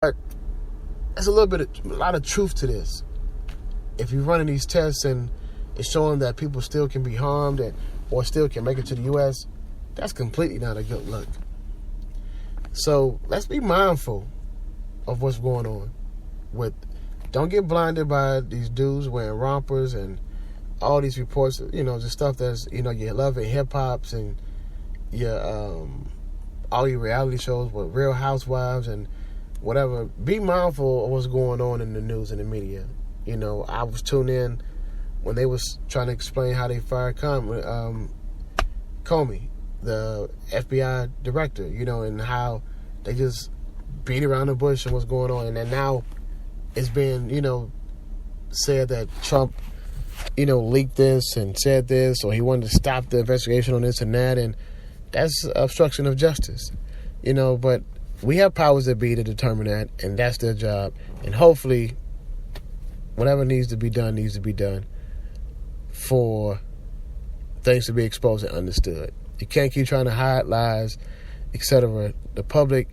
But there's a lot of truth to this. If you're running these tests and it's showing that people still can be harmed or still can make it to the U.S., that's completely not a good look. So let's be mindful of what's going on. Don't get blinded by these dudes wearing rompers and all these reports, just stuff that's, you love it, hip-hops and your all your reality shows with Real Housewives and whatever. Be mindful of what's going on in the news and the media. I was tuned in when they was trying to explain how they fired Comey, the FBI director, and how they just beat around the bush and what's going on. And then now it's been, said that Trump, leaked this and said this, or he wanted to stop the investigation on this and that, and that's obstruction of justice. But we have powers that be to determine that, and that's their job. And hopefully, whatever needs to be done for things to be exposed and understood. You can't keep trying to hide lies, etc. The public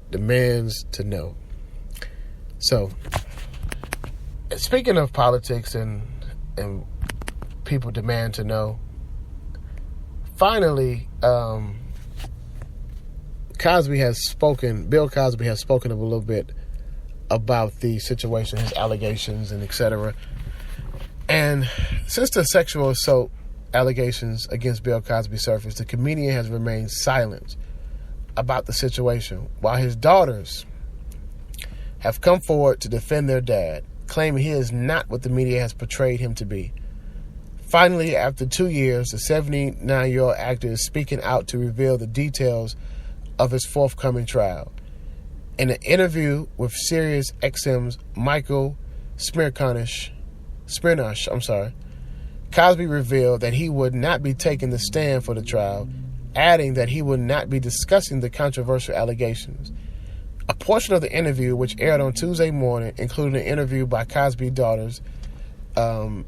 demands to know. So, speaking of politics and people demand to know, finally, Bill Cosby has spoken a little bit about the situation, his allegations, and etc. And since the sexual assault allegations against Bill Cosby surfaced, the comedian has remained silent about the situation, while his daughters have come forward to defend their dad, claiming he is not what the media has portrayed him to be. Finally, after 2 years, the 79-year-old actor is speaking out to reveal the details of his forthcoming trial. In an interview with Sirius XM's Michael Smirnosh, Cosby revealed that he would not be taking the stand for the trial, adding that he would not be discussing the controversial allegations. A portion of the interview, which aired on Tuesday morning, included an interview by Cosby's daughters, where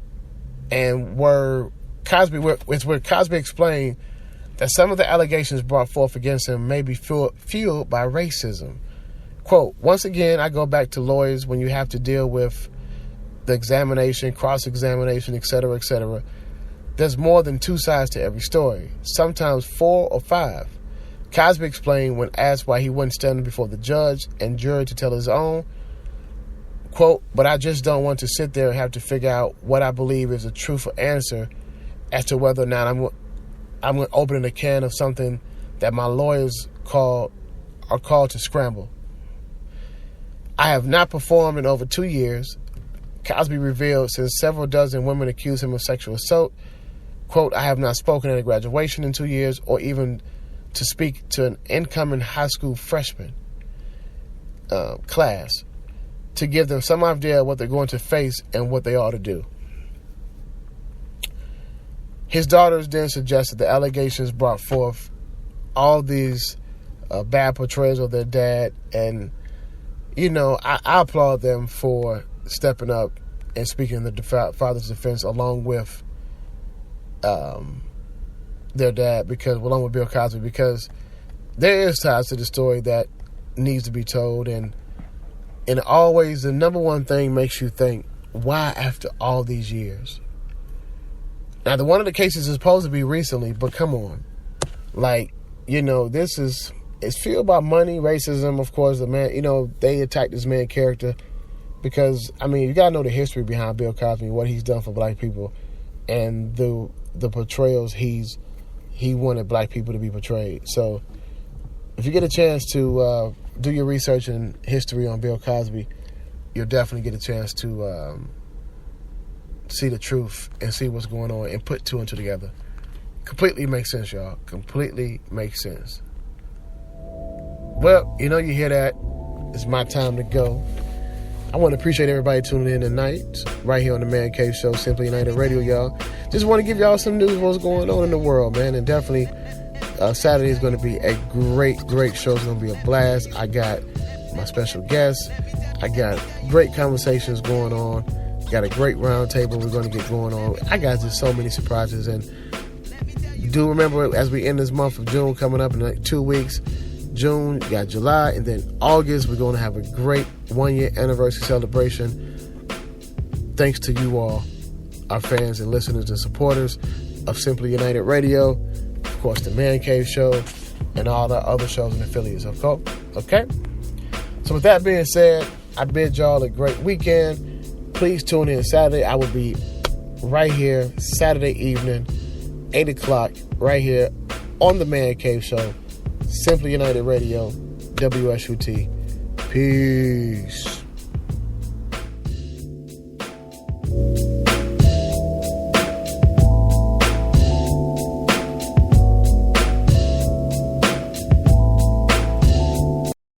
Cosby explained that some of the allegations brought forth against him may be fueled by racism. Quote, "Once again, I go back to lawyers when you have to deal with the examination, cross-examination, etc., etc. There's more than two sides to every story, sometimes 4 or 5. Cosby explained when asked why he wasn't standing before the judge and jury to tell his own, quote, "But I just don't want to sit there and have to figure out what I believe is a truthful answer as to whether or not I'm opening a can of something that my lawyers are called to scramble. I have not performed in over 2 years," Cosby revealed, since several dozen women accused him of sexual assault. Quote, "I have not spoken at a graduation in 2 years or even to speak to an incoming high school freshman class to give them some idea of what they're going to face and what they ought to do." His daughters then suggested the allegations brought forth all these bad portrayals of their dad. And, I applaud them for stepping up and speaking in the father's defense along with their dad, along with Bill Cosby, because there is ties to the story that needs to be told. And always the number one thing makes you think, why after all these years? Now, one of the cases is supposed to be recently, but come on. It's fueled by money, racism, of course. The man, they attacked this man's character because, you got to know the history behind Bill Cosby, what he's done for black people, and the portrayals he wanted black people to be portrayed. So, if you get a chance to do your research and history on Bill Cosby, you'll definitely get a chance to see the truth and see what's going on and put 2 and 2 together. Completely makes sense, y'all. Completely makes sense. Well, you hear that. It's my time to go. I want to appreciate everybody tuning in tonight, right here on the Man Cave Show, Simply United Radio, y'all. Just want to give y'all some news of what's going on in the world, man. And definitely, Saturday is going to be a great, great show. It's going to be a blast. I got my special guests. I got great conversations going on. Got a great round table we're going to get going on. I got just so many surprises. And do remember, as we end this month of June coming up in like 2 weeks, June, you got July, and then August, we're going to have a great 1-year anniversary celebration. Thanks to you all, our fans and listeners and supporters of Simply United Radio, of course, the Man Cave Show, and all the other shows and affiliates, okay? So with that being said, I bid y'all a great weekend. Please tune in Saturday. I will be right here Saturday evening, 8 o'clock, right here on the Man Cave Show, Simply United Radio, WSUT. Peace.